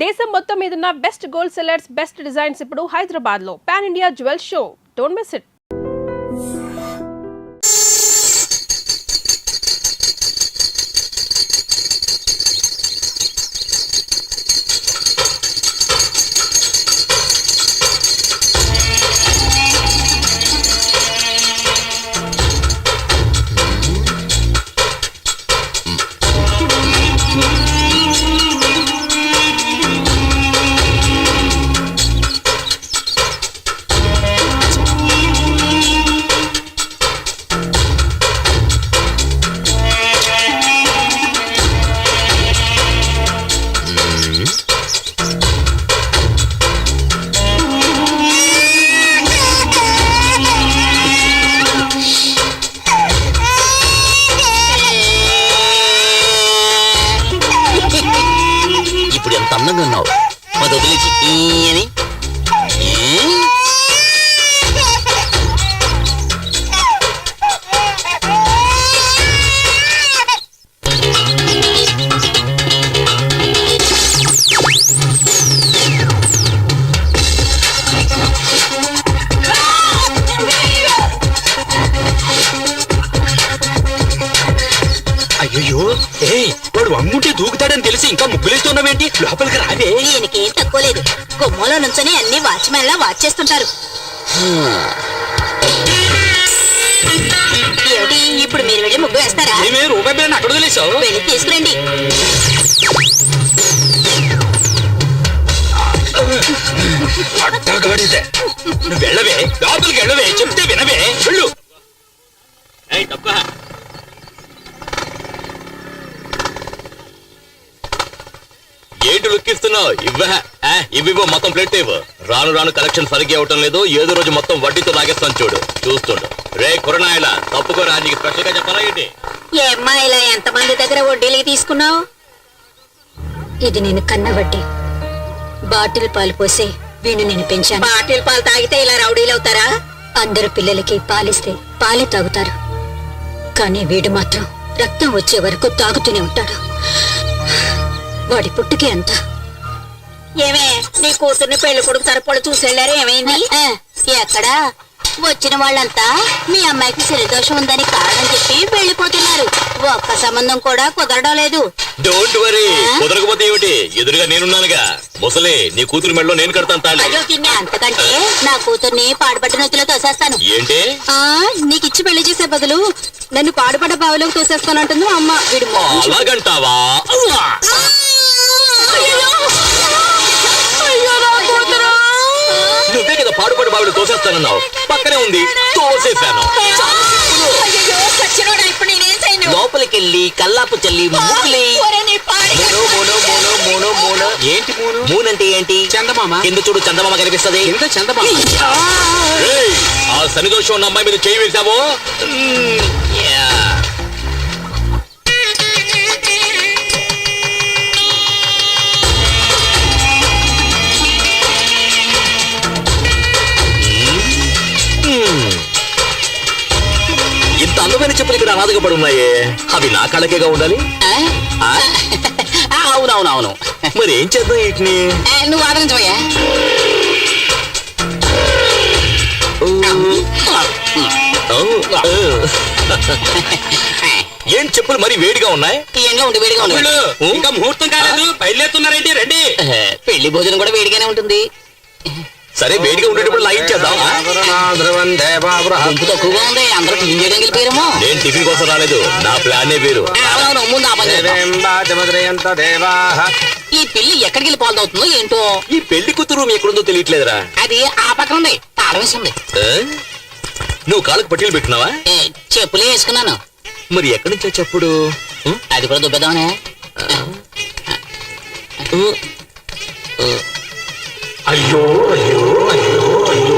దేశం మొత్తం మీదున్న best gold sellers, best designs ఇప్పుడు హైదరాబాద్ లో pan India jewel show. Don't miss it. అందంగా ఉన్నావు. అది వదిలేసి అని అయ్యో వాడు అమ్ముంటే దూకుతాడని తెలిసి ఇంకా ముగ్గులేస్తున్నావేంటి? లోపలికి రావే. ఈయనకేం తక్కువ లేదు. గుమ్మలో నుంచొని అన్ని వాచ్మెన్ లా వాచ్ చేస్తుంటారు. ఏమిటి ఇప్పుడు మీరు వెళ్ళి ముగ్గు వేస్తారా? రూపాయి బిల్లని అక్కడ వదిలేసావు. వెళ్ళి తీసుకురండి. అట్టగాడిదే. నువ్వు వెళ్ళవే, లోపలికి వెళ్ళవే, చెప్తే వినవే. వెళ్ళు. ఏంటి లుక్కిస్తున్నావు? ఇవ్వ మొత్తం ప్లేట్ ఇవ్వు. రాను రాను కలెక్షన్ సరిగ్గా అవటం లేదు. ఏదో రోజు మొత్తం వడ్డీతో లాగేస్తాను చూడు. చూస్తుండు. రే కురనాయల తప్పుకోరా, నీకు స్పెషల్ గా చెప్పాలా ఏంటి? ఏమ్మా ఇలా ఎంతమంది దగ్గర వడ్డీలకి తీసుకున్నావు? ఇది నేను కన్న వడ్డీ. బాటిల్ పాలు పోసే వీణు నేను పెంచాను. బాటిల్ పాలు తాగితే ఇలా రౌడీలు అవుతారా? అందరు పిల్లలకి పాలిస్తే పాలే తాగుతారు. కానీ వీడు మాత్రం రక్తం వచ్చే వరకు తాగుతూనే ఉంటాడు. వాడి పుట్టుకే అంత. ఏమే నీ కూతుర్ని పెళ్లి కొడుకు తరపుడు చూసేళ్ళారు, ఏమైంది? ఎక్కడా వచ్చిన వాళ్ళంతా మీ అమ్మాయికి శనిదోషం ఉందని కారణం చెప్పి వెళ్ళిపోతున్నారు. ఒక్క సంబంధం కూడా కుదరడం లేదు. డోంట్ వరీ, కుదరకపోతే ఏమిటి? ఎదురుగా నేనున్నానుగా. ముసలే, నీ కూతురు మెడలో నేను కడతాను తాళి. అంతకంటే నా కూతుర్ని పాడుపడ్డ నొత్తులో తోసేస్తాను. ఏంటి? నీకిచ్చి పెళ్లి చేసే బదులు నన్ను పాడుపడ్డ బావిలోకి తోసేస్తానంటుంది అమ్మ. వీడు అలాగంటావా? నువ్వే కదా పాడుపడి బావిలో తోసేస్తానన్నావు. పక్కనే ఉంది, తోసేశాను. లోపలికెళ్ళి కల్లాపు చల్లి ముగ్గులి. ఏంటి మూనంటే ఏంటి? చందమామ. కింద చూడు, చందమామ కనిపిస్తుంది. ఆ శనిదోషం ఉన్న అమ్మాయి మీద చేయి వేసావో. ఇంత అందమైన చెప్పులు ఇక్కడ అనాథగా పడి ఉన్నాయే, అవి నా కళకేగా ఉండాలి. అవునవునవును. మరి ఏం చేద్దాం వీటిని? నువ్వు ఆదరించవయ్యా. ఏం చెప్పులు మరి వేడిగా ఉన్నాయి? వేడిగా ఉన్నాయి. ఇంకా ముహూర్తం కాలేదు, బయలుదేరుతున్నారేంటి? రెడ్డి, పెళ్లి భోజనం కూడా వేడిగానే ఉంటుంది. సరే, వేడిగా ఉండేటప్పుడు లాగించేద్దాం. తక్కువగా ఉంది, అందరూ టిఫిన్ చేయడం వెళ్ళిపోయారేమో. నేను టిఫిన్ కోసం రాలేదు, నా ప్లానే వేరు. ఈ పెళ్లి ఎక్కడికి వెళ్ళి పాల్దవుతుందో ఏంటో. ఈ పెళ్లి కూతురు ఎక్కడుందో తెలియట్లేదురా. అది ఆ పక్కన ఉంది, తాళవేసింది. నువ్వు కాళ్ళకు పట్టీలు పెట్టినావా? చెప్పులే వేసుకున్నాను. మరి ఎక్కడి నుంచో చెప్పుడు? అది కూడా దుబ్బేద్దామనే. అయ్యో అయ్యో అయ్యో అయ్యో.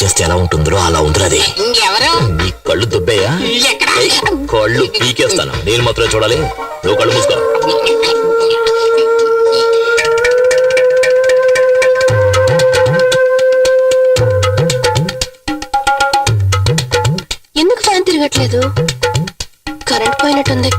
చేస్తే ఎలా ఉంటుందో అలా ఉంటుంది. ఇంకెవరు? నీ కళ్ళు దుబ్బేయా? ఎక్కడ? ఏయ్, కళ్ళు పీకేస్తాను. నేను మాత్రమే చూడాలి. నువ్వు కళ్ళు మూసుకో. ఎందుకు ఫ్యాన్ తిరగట్లేదు? కరెంట్ పోయినట్టుంది.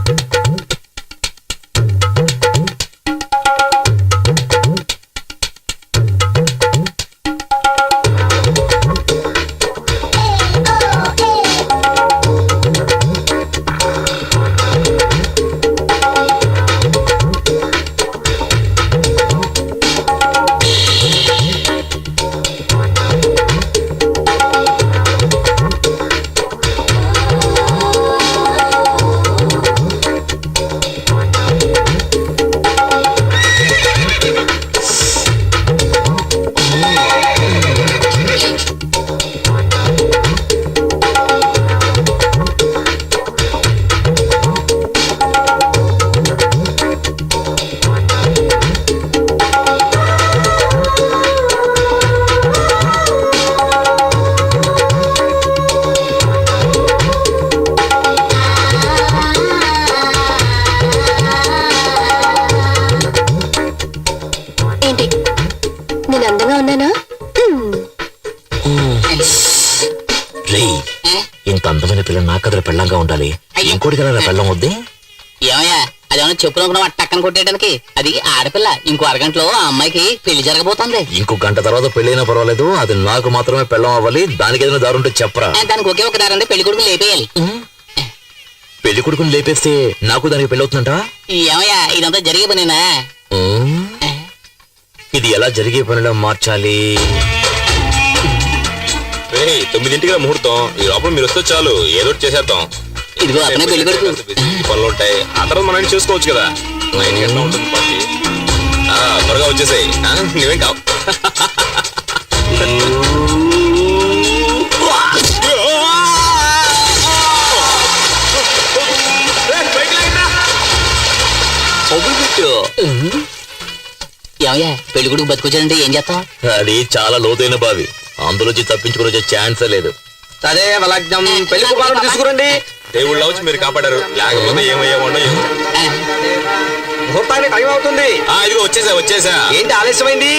ఏంటి, నేను అందంగా ఉన్నానా? రేయ్, ఇంత అందమైన పిల్ల నా కథల పెళ్ళంగా ఉండాలి. ఇంకోటి కదా పెళ్ళం వద్దే. ఏమయ్యా, అదేమన్నా చెప్పులు టక్కన కొట్టేయడానికి? అది ఆడపిల్ల. ఇంకో అరగంటలో ఆ అమ్మాయికి పెళ్లి జరగబోతోంది. ఇంకో గంట తర్వాత పెళ్ళైనా పర్వాలేదు, అది నాకు మాత్రమే పెళ్ళం అవ్వాలి. దానికి ఏదైనా దారుంటే చెప్పరా. దానికి ఒకే ఒక దారంటే పెళ్లి కొడుకుని లేపేయాలి. పెళ్లి కొడుకుని లేపేస్తే నాకు దానికి పెళ్ళవుతుందంట. ఏమయ్యా, ఇదంతా జరిగే పనేనా? ఇది ఎలా జరిగే పనిలో మార్చాలి? 9ంటికి ముహూర్తం. ఈ లోపల మీరు వస్తే చాలు, ఏదో ఒకటి చేసేద్దాం. ఇదిగో అతనే పెళ్లి కొడుకు. పనులు ఉంటాయి, ఆ తర్వాత మనం చూసుకోవచ్చు కదా. 9 గంటల ఉంటుంది పార్టీ. త్వరగా వచ్చేసాయి. నువ్వేం కావు. ఏమయ్యా, పెళ్లి కొడుకు బతికొచ్చాడంటే ఏం చేస్తాం? అది చాలా లోతైన బావి, అందులోంచి తప్పించుకుని వచ్చే ఛాన్సే లేదు. అదే వలగ్నం పెళ్లి కుమారుడు తీసుకురండి. దేవుళ్ళ వచ్చి మీరు కాపాడారు, లేకపోతే ఏమయ్యేవాడో ఏమో. ముహూర్తానికి టైం అవుతుంది. ఇదిగో వచ్చేసా. ఏంటి ఆలస్యమైంది?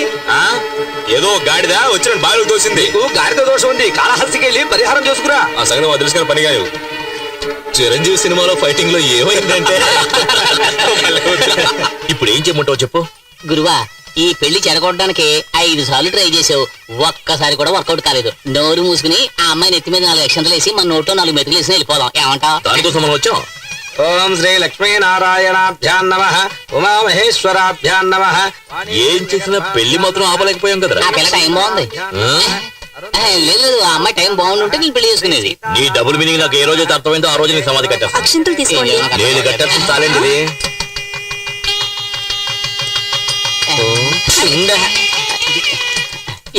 ఏదో గాడిదా వచ్చిన బాగా తోసింది. నీకు గాడిద దోషం ఉంది, కాళహస్తికి వెళ్ళి పరిహారం చేసుకురా. ఆ సంగతి మాకు తెలుసుకున్న పని కాదు. చిరంజీవి సినిమాలో ఫైటింగ్ లో ఏమైందంటే ఇప్పుడు ఏం చేయమంటావు చెప్పు. గురువా, ఈ పెళ్లి చెడగొట్టడానికి 5 సార్లు ట్రై చేసావు, ఒక్కసారి కూడా వర్కౌట్ కాలేదు. నోరు మూసుకుని ఆ అమ్మాయి నెత్తి మీద 4 అక్షంతలు వేసి మన నోట్లో 4 మెతుకులు వేసి వెళ్ళిపోదాం. ఏమంటావు? దానికోసం మనం వచ్చాం. ఓం శ్రీ లక్ష్మీ నారాయణాభ్యాం నమః, ఉమామహేశ్వరాభ్యాం నమః. ఏం చేసినా పెళ్లి మాత్రం ఆపలేకపోయాం కదరా. ఆ పిల్ల టైం బాగుంది. లేదు, ఆ అమ్మాయి టైం బాగుంటుంటే నేను పెళ్లి చేసుకునేది. నీ డబుల్ మీనింగ్ నాకు ఏ రోజైతే అర్థమైందో ఆ రోజు నీ సమాధి కట్టేస్తా. అక్షింతలు తీసుకోండి. నేను కట్టేస్తా చాలేండి.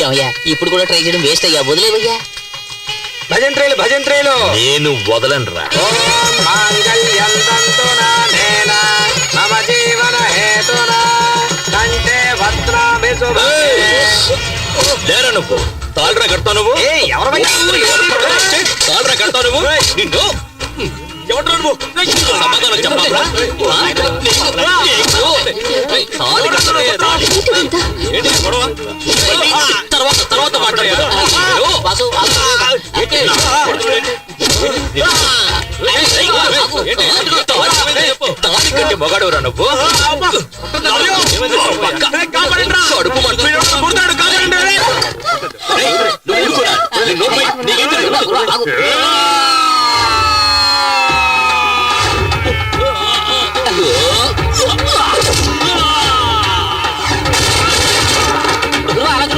ఏమయ్యా, ఇప్పుడు కూడా ట్రై చేయడం వేస్ట్ అయ్యా, వదిలేవయ్యా. భజంత్రేలు భజంత్రేలు. నేను వదలనురా. ఓం మాంగళ్యం తంతునానేన మమ జీవన హేతునా కంఠే భద్రాభి శుభే. లేరా నువ్వు తాళ్ళరా కడతావు నువ్వు. ఏయ్, ఎవరమ్మా? తాళ్ళరా కడతావు నువ్వు. నిన్ను ఎవడ్రా నువ్వు? సమాధానం చెప్పాలా? తాళి కట్టడం ఏంటి గొడవ? తర్వాత మాట్లాడతాను. వాసు, వాసు. తాళి కట్టే మొగాడురా నువ్వు. కడుపు మంటున్నాడు.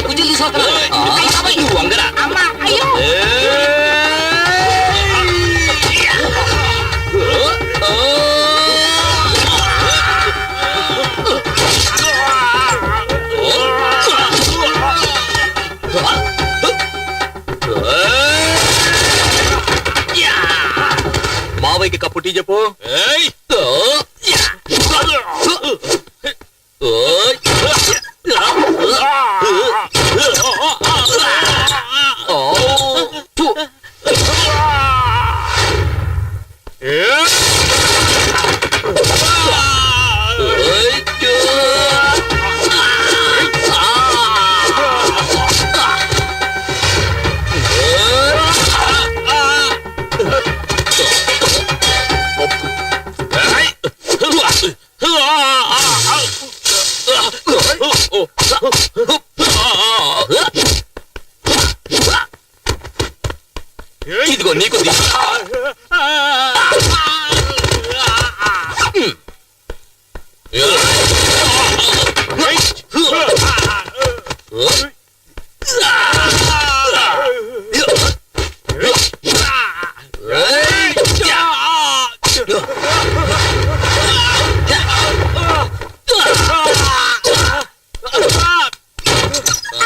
కుజీలు తీసుకొస్తున్నా. వంగరా.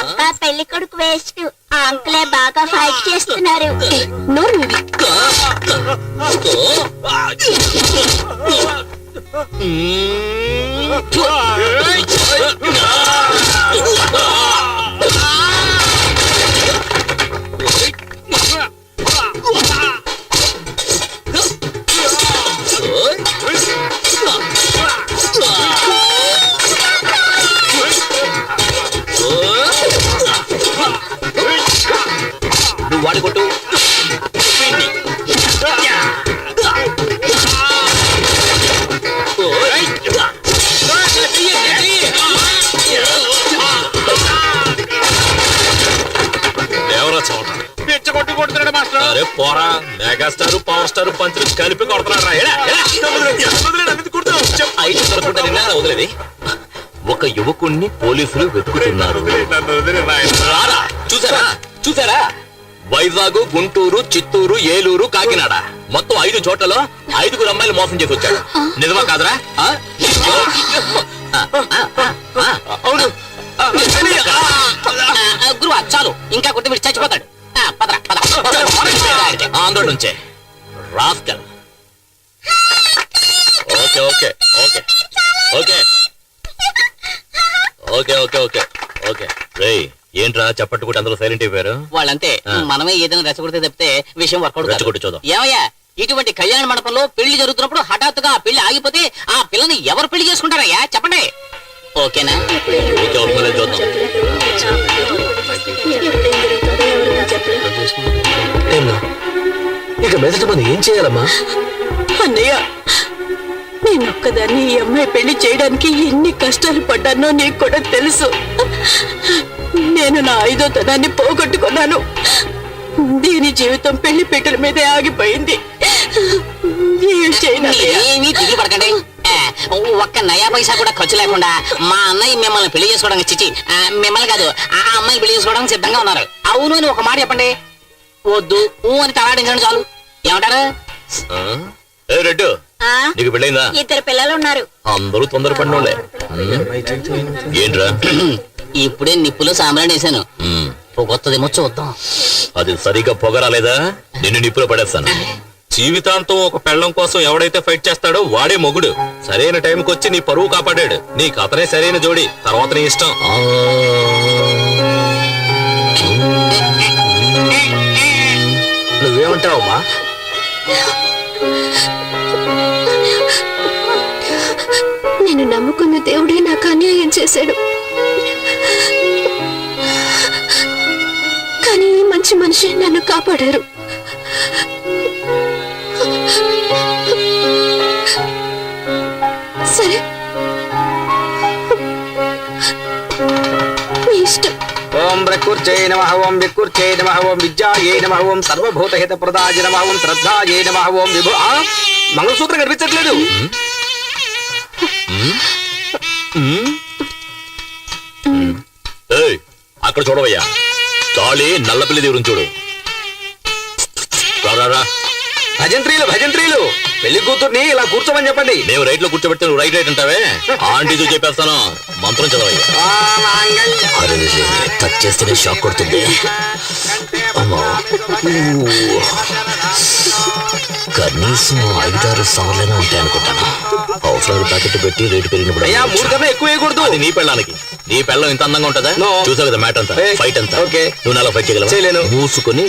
అబ్బా పెళ్లి కొడుకు వేస్ట్ ఆ అంకులే బాగా ఫైట్ చేస్తున్నారు. నోరు మూవి. నువ్వు వాడి కొట్టు. వీణ్ణి. ఎవరో చోట పిచ్చ కొట్టి కొడుతున్నాడు మాస్టర్. అరే పోరా, మెగాస్టార్ పవర్ స్టార్ పంచులు కలిపి కొడుతున్నాడు రా. ఐదు దొరకకుండా నిన్న అలా వదిలేది. ఒక యువకుణ్ణి పోలీసులు వెతుకుతున్నారు. రారా, చూసారా చూసారా? వైజాగ్, గుంటూరు, చిత్తూరు, ఏలూరు, కాకినాడ మొత్తం 5 చోట్లలో 5 అమ్మాయిలు మోసం చేసి వచ్చాడు. నిజమా కాదురా? అవును. గురువా చాలు, ఇంకా కొట్టి వీడు చచ్చిపోతాడు. పదరా పద. ఆంధ్ర నుంచే rascal. Okay okay okay okay okay okay okay okay రేయ్, ఏంట్రా చప్పట్టుకుంటే అందరూ సైలెంట్ అయిపోయారు? వాళ్ళంతే, మనమే ఏదైనా రెచ్చగొడితే తప్పితే విషయం వర్కౌట్ రెచ్చగొట్టు చూద్దాం. ఏమయ్యా, ఇటువంటి కళ్యాణ మండపంలో పెళ్లి జరుగుతున్నప్పుడు హఠాత్తుగా ఆ పెళ్లి ఆగిపోతే ఆ పిల్లని ఎవరు పెళ్లి చేసుకుంటారయ్యా చెప్పండి. ఓకేనా? ఓకే ఓకే చూద్దాం. ఇక మెదటి మనం ఏం చేయాలమ్మా? అన్నయ్య, నేనొక్కదాన్ని ఈ అమ్మాయి పెళ్లి చేయడానికి ఎన్ని కష్టాలు పడ్డానో నీకు కూడా తెలుసు. నేను నా 5వ తనాన్ని పోగొట్టుకున్నాను. దీని జీవితం పెళ్లి పీటల మీదే ఆగిపోయింది. ఏం చేయను అన్నయ్య? ఏమీ దిగులు పడకండి. ఒక్క నయా పైసా కూడా ఖర్చు లేకుండా మా అన్నయ్య మిమ్మల్ని పెళ్లి చేసుకోవడానికి చిచి మిమ్మల్ని కాదు ఆ అమ్మాయిని పెళ్లి చేసుకోవడానికి సిద్ధంగా ఉన్నారు. అవును అని ఒక మాట చెప్పండి. వద్దు ఊ అని తలాడించండి చాలు. ఏమంటారు? ఏ రెడ్డు, ఆ, నీకు పెళ్ళైందా? 2 పిల్లలు ఉన్నారు. అందరూ తొందరపడినోళ్ళే. ఏంట్రా? ఇప్పుడే నిప్పులో సాంబ్రాణి వేసాను. కొత్తదేమో చూద్దాం. అది సరిగా పొగరాలేదా నిన్ను నిప్పులో పడేస్తాను. జీవితాంతం ఒక పెళ్ళం కోసం ఎవడైతే ఫైట్ చేస్తాడో వాడే మొగుడు. సరైన టైంకి వచ్చి నీ పరువు కాపాడాడు. నీకు అతనే సరైన జోడి, తర్వాత నీ ఇష్టం. నువ్వేమంటావమ్మా? నేను నమ్ముకున్న దేవుడే నాకు అన్యాయం చేశాడు. కానీ ఈ మంచి మనిషి నన్ను కాపాడారు. సరే, మీ ఇష్టం. ఓం ప్రకృత్యై నమః, ఓం వికృత్యై నమః, ఓం విద్యాయై నమః, ఓం సర్వభూతహిత ప్రదాయ నమః, ఓం శ్రద్ధాయై నమః, ఓం విభు. మంగళసూత్రం కనిపించట్లేదు. ఏయ్, అక్కడ చూడవయ్యా, తాళి నల్లపిల్లి దేవుని చూడు. రా భజంత్రీలు భజంత్రీలు, పెళ్లి కూతుర్ని ఇలా కూర్చోమని చెప్పండి. మేము రైట్ లో కూర్చోబెడితే నువ్వు రైట్ రైట్ అంటావే. ఆంటీతో చెప్పేస్తాను, మంత్రం చదవయ్యా. అరే టచ్ చేస్తేనే షాక్ కొడుతుంది. అమ్మా, కనీసం 5-6 సవర్లైనా ఉంటాయి అనుకుంటాను. అవసరాలు ప్యాకెట్ పెట్టి రేటు పెరిగినప్పుడు అయ్యా 3 కన్నా ఎక్కువ వేయకూడదు. అది నీ పెళ్ళానికి. నీ పెళ్ళం ఇంత అందంగా ఉంటుందా? No. చూసావు కదా మ్యాటర్ అంతా, Hey. ఫైట్ అంతా. Okay. నువ్వు నాలో ఫైట్ చేయగలవా? చేయలేను. మూసుకొని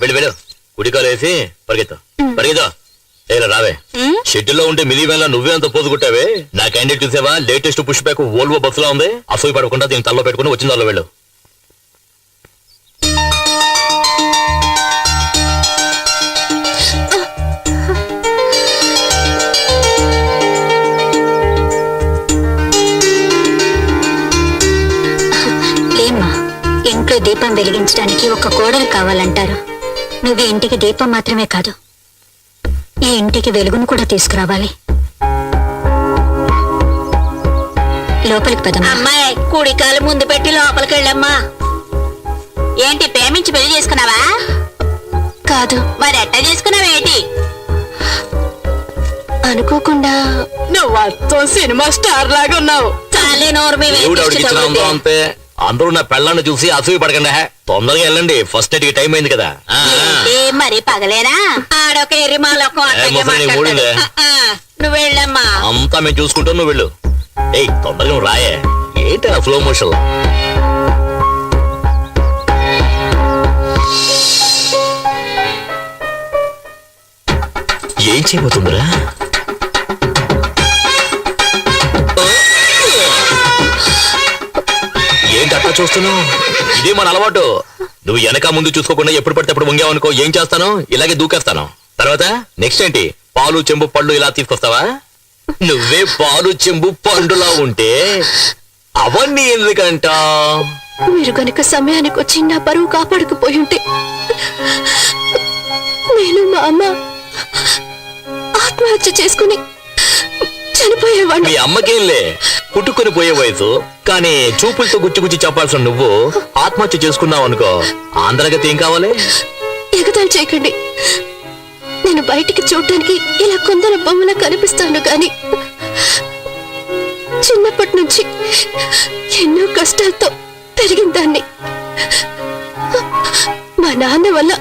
వెళ్ళు వెళ్ళు, కుడికాలు వేసి పరిగెత్తా పరిగెత్తా. ఏలా రావే, షెడ్యూల్లో ఉంటే మినీ వ్యాన్ లా నువ్వే అంత పోసుకుంటావే. నా క్యాండిడేట్ చూసావా? లేటెస్ట్ పుష్ బ్యాక్ వోల్వో బస్సులా ఉంది. అసూయ పడకుండా దీన్ని తల్లో పెట్టుకుని వచ్చిన దానిలో వెళ్ళు. ఏమ్మా, ఇంట్లో దీపం వెలిగించడానికి ఒక కోడలు కావాలంటారు. నువ్వు ఇంటికి దీపం మాత్రమే కాదు, ఈ ఇంటికి వెలుగును కూడా తీసుకురావాలి. లోపలికి పదమ్మా. అమ్మాయి కుడికాలు ముందు పెట్టి లోపలికి వెళ్ళమ్మా. ఏంటి ప్రేమించి పెళ్లి చేసుకున్నావా? కాదు, మరి ఎట్టా చేసుకున్నావేంటి? అనుకోకుండా నువ్వు అచ్చం సినిమా స్టార్ లాగా ఉన్నావు. చాలే నోరు మీ దేవుడు ఆవిడకి ఇచ్చిన అందం అంతే. అందరూ నా పెళ్ళాన్ని చూసి అసూయ పడకండి. తొందరగా వెళ్ళండి, ఫస్ట్ నైట్ కి టైం అయింది కదా. మరి పగలేనా? ఆడొక ఎర్రిమాలొక్క మూడిందే నువ్వు వెళ్ళమ్మా. అంతా మేము చూసుకుంటాం, నువ్వు వెళ్ళు. ఏయ్ తొందరగా నువ్వు రాయే. ఏంటి స్లో మోషన్? ఏం చేయబోతుందిరా? ఏంటి అట్లా చూస్తున్నావు? ఇదే మన అలవాటు. నువ్వు వెనక ముందు చూసుకోకుండా ఎప్పుడు పడితే అప్పుడు వంగావనుకో, ఏం చేస్తాను? ఇలాగే దూకేస్తాను. తర్వాత నెక్స్ట్ ఏంటి? పాలు చెంబు పళ్ళు ఇలా తీసుకొస్తావా? నువ్వే పాలు చెంబు పండులా ఉంటే అవన్నీ ఎందుకంట? మీరు గనుక సమయానికి వచ్చి నా పరువు కాపాడకపోయి ఉంటే నేను మా అమ్మ ఆత్మహత్య చేసుకుని చనిపోయేవాడిని. మీ అమ్మకేంలే, పుట్టుకొని పోయే వయసు. కానీ చూపులతో గుచ్చి చెప్పాల్సిన నువ్వు ఆత్మహత్య చేసుకున్నావు అనుకో, ఆంధ్రగతి ఏం కావాలి? ఎగతాళి చేయకండి. నేను బయటికి చూడటానికి ఇలా కొందరు బొమ్మలా కనిపిస్తాను గాని చిన్నప్పటి నుంచి ఎన్నో కష్టాలతో పెరిగిన దాన్ని. మా నాన్న వల్ల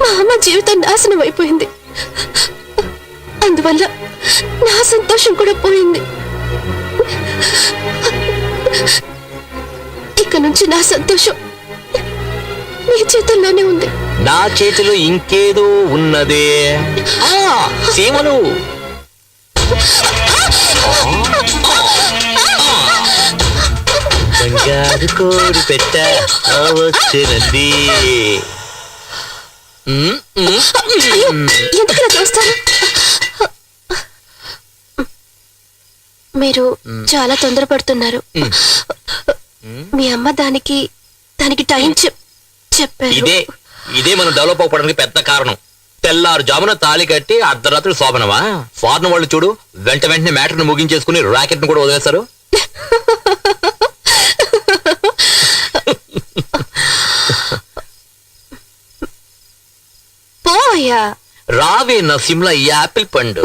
మా అమ్మ జీవితం నాశనం అయిపోయింది. అందువల్ల నా సంతోషం కూడా పోయింది. ఇక నుంచి నా సంతోషం నీ చేతుల్లోనే ఉంది. నా చేతిలో ఇంకేదో ఉన్నదే. సీమలు బంగారు కోడి పెట్ట వచ్చినది. అయ్యో, ఎందుకు ఇలా చూస్తారు? మీరు చాలా తొందరపడుతున్నారు. మీ అమ్మ దానికి టైం చెప్పారు. ఇదే మనం డెవలప్ అవ్వడానికి పెద్ద కారణం. తెల్లారుజామున తాళి కట్టి అర్ధరాత్రి శోభనమా? ఫారెన్ వాళ్ళు చూడు, వెంటనే మ్యాటర్ ను ముగించేసుకుని రాకెట్ ను కూడా వదిలేస్తారు. పోయా రావే నా సిమ్లా యాపిల్ పండు.